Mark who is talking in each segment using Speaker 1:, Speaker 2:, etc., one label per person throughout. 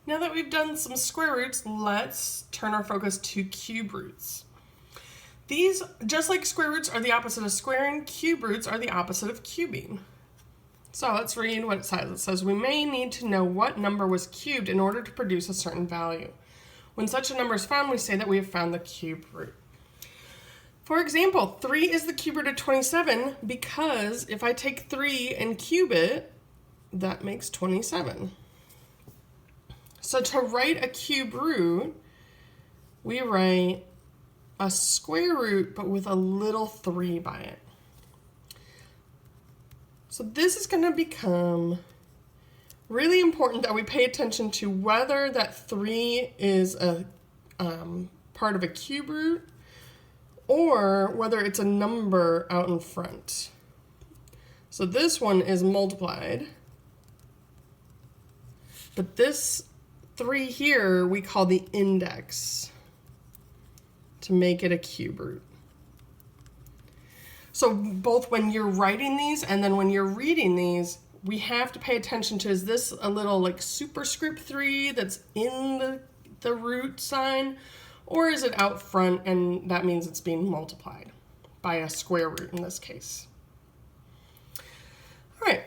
Speaker 1: Now that we've done some square roots, let's turn our focus to cube roots. These, just like square roots are the opposite of squaring, cube roots are the opposite of cubing. So let's read what it says. It says, we may need to know what number was cubed in order to produce a certain value. When such a number is found, we say that we have found the cube root. For example, 3 is the cube root of 27 because if I take 3 and cube it, that makes 27. So to write a cube root, we write a square root but with a little 3 by it. So this is going to become really important that we pay attention to whether that 3 is a part of a cube root or whether it's a number out in front. So this one is multiplied, but this 3 here we call the index to make it a cube root. So both when you're writing these and then when you're reading these, we have to pay attention to, is this a little like superscript 3 that's in the root sign, or is it out front and that means it's being multiplied by a square root in this case. All right,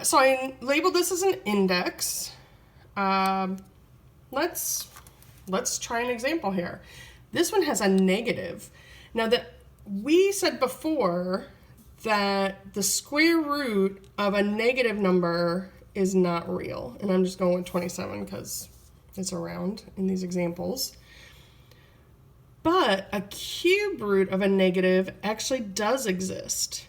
Speaker 1: so I labeled this as an index. Let's try an example here. This one has a negative. Now that we said before that the square root of a negative number is not real, and I'm just going with 27 because it's around in these examples. But a cube root of a negative actually does exist.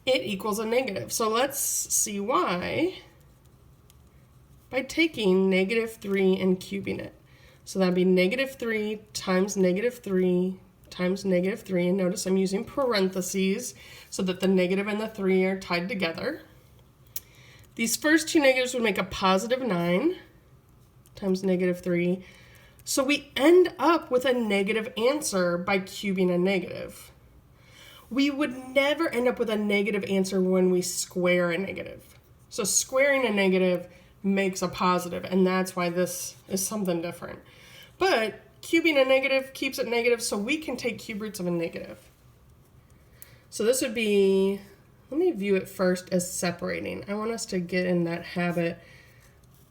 Speaker 1: It equals a negative. So let's see why by taking -3 and cubing it. So that'd be -3 times -3 times -3. And notice I'm using parentheses so that the negative and the 3 are tied together. These first two negatives would make a +9 times -3. So we end up with a negative answer by cubing a negative. We would never end up with a negative answer when we square a negative. So squaring a negative makes a positive, and that's why this is something different. But cubing a negative keeps it negative, so we can take cube roots of a negative. So this would be, let me view it first as separating. I want us to get in that habit.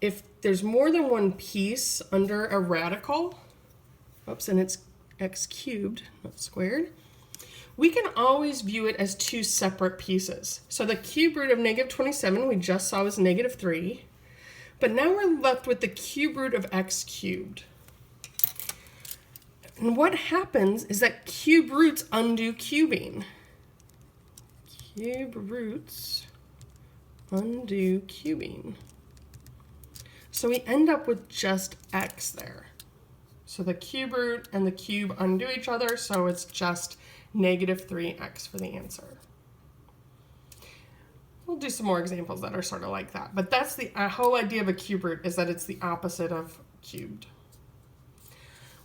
Speaker 1: If there's more than one piece under a radical, oops, and it's x cubed, not squared, we can always view it as two separate pieces. So the cube root of -27 we just saw was -3, but now we're left with the cube root of x cubed. And what happens is that cube roots undo cubing. Cube roots undo cubing. So we end up with just x there. So the cube root and the cube undo each other, so it's just -3x for the answer. We'll do some more examples that are sort of like that, but that's the whole idea of a cube root, is that it's the opposite of cubed.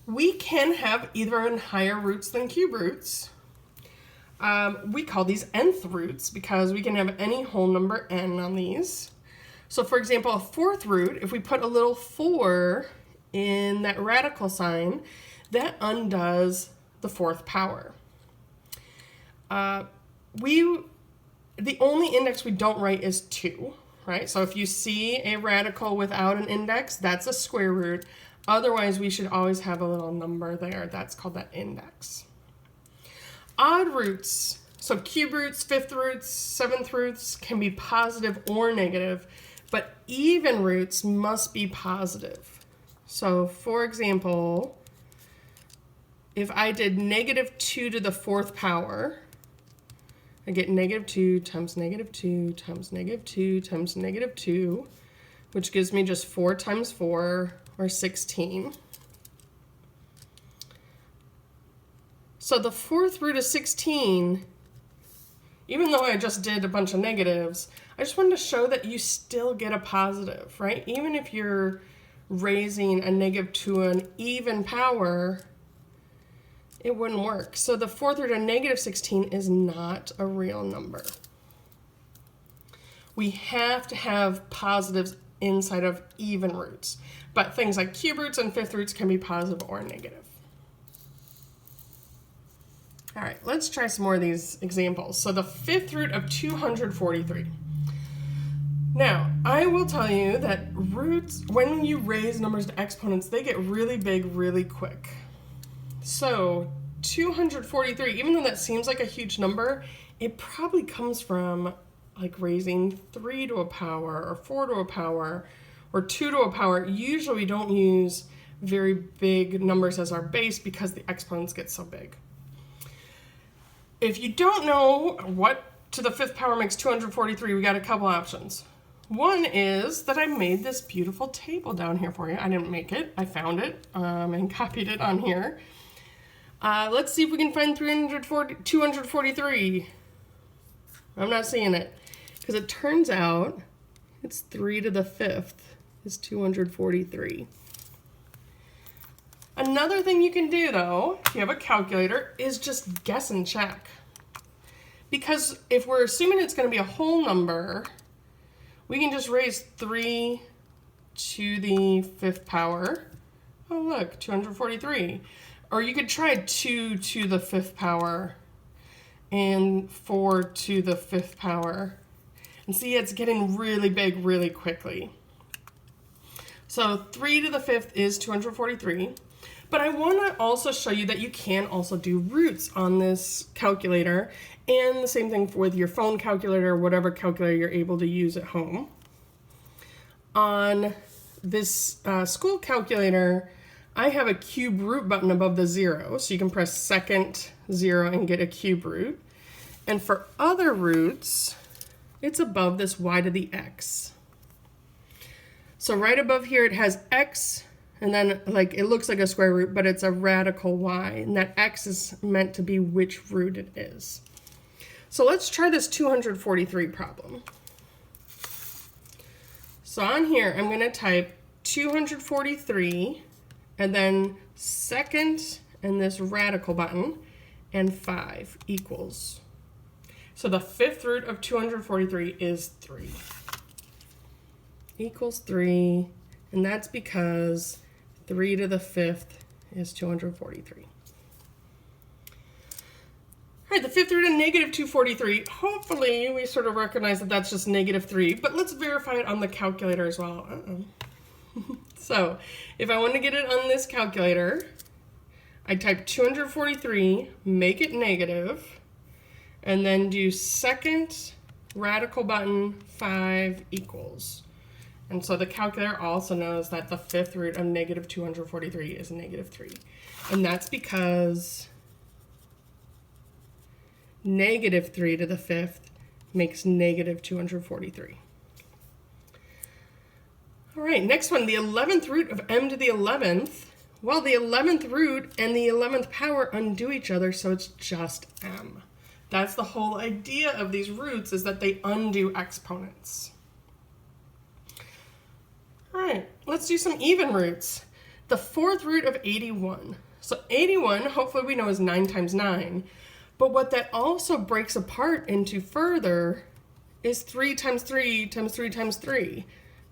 Speaker 1: We can have even higher roots than cube roots. We call these nth roots because we can have any whole number n on these. So for example, a fourth root, if we put a little 4 in that radical sign, that undoes the fourth power. The only index we don't write is 2, right? So if you see a radical without an index, that's a square root. Otherwise, we should always have a little number there. That's called that index. Odd roots, so cube roots, fifth roots, seventh roots can be positive or negative, but even roots must be positive. So for example, if I did -2 to the fourth power, I get -2 times -2 times -2 times -2, which gives me just 4 times 4, or 16. So the fourth root of 16, even though I just did a bunch of negatives, I just wanted to show that you still get a positive, right? Even if you're raising a negative to an even power, it wouldn't work. So the fourth root of -16 is not a real number. We have to have positives inside of even roots. But things like cube roots and fifth roots can be positive or negative. All right, let's try some more of these examples. So the fifth root of 243. Now, I will tell you that roots, when you raise numbers to exponents, they get really big really quick. So 243, even though that seems like a huge number, it probably comes from like raising 3 to a power or 4 to a power or 2 to a power. Usually we don't use very big numbers as our base because the exponents get so big. If you don't know what to the fifth power makes 243, we got a couple options. One is that I made this beautiful table down here for you. I didn't make it, I found it and copied it on here. Let's see if we can find 243. I'm not seeing it because it turns out it's 3 to the fifth is 243. Another thing you can do though, if you have a calculator, is just guess and check. Because if we're assuming it's going to be a whole number, we can just raise 3 to the fifth power. Oh look, 243. Or you could try 2 to the fifth power and 4 to the fifth power. And see, it's getting really big really quickly. So 3 to the fifth is 243. But I want to also show you that you can also do roots on this calculator, and the same thing with your phone calculator or whatever calculator you're able to use at home. On this school calculator, I have a cube root button above the 0, so you can press second 0 and get a cube root. And for other roots, it's above this y to the x. So right above here it has x, and then like it looks like a square root, but it's a radical y, and that x is meant to be which root it is. So let's try this 243 problem. So on here I'm going to type 243 and then second and this radical button and 5 equals. So the fifth root of 243 is 3. Equals 3, and that's because 3 to the fifth is 243. All right, the fifth root of negative 243. Hopefully we sort of recognize that that's just negative 3, but let's verify it on the calculator as well. So if I want to get it on this calculator, I type 243, make it negative, and then do second radical button 5 equals. And so the calculator also knows that the fifth root of negative 243 is negative 3. And that's because negative 3 to the fifth makes negative 243. All right, next one, the 11th root of m to the 11th. Well, the 11th root and the 11th power undo each other, so it's just m. That's the whole idea of these roots, is that they undo exponents. All right, let's do some even roots. The fourth root of 81. So 81, hopefully we know, is 9 times 9. But what that also breaks apart into further is 3 times 3 times 3 times 3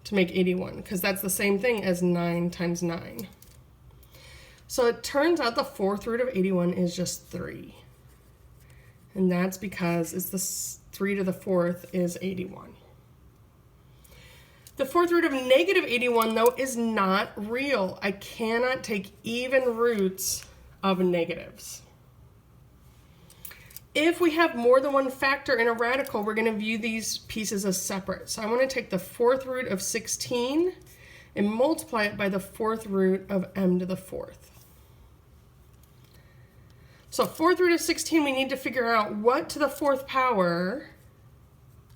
Speaker 1: to make 81, because that's the same thing as 9 times 9. So it turns out the fourth root of 81 is just 3. And that's because it's the 3 to the fourth is 81. The fourth root of negative 81, though, is not real. I cannot take even roots of negatives. If we have more than one factor in a radical, we're going to view these pieces as separate. So I want to take the fourth root of 16 and multiply it by the fourth root of m to the fourth. So fourth root of 16, we need to figure out what to the fourth power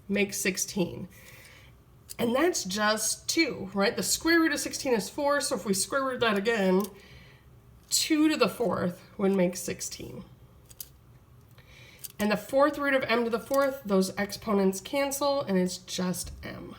Speaker 1: makes 16. And that's just 2, right? The square root of 16 is 4, so if we square root that again, 2 to the fourth would make 16. And the fourth root of m to the fourth, those exponents cancel, and it's just m.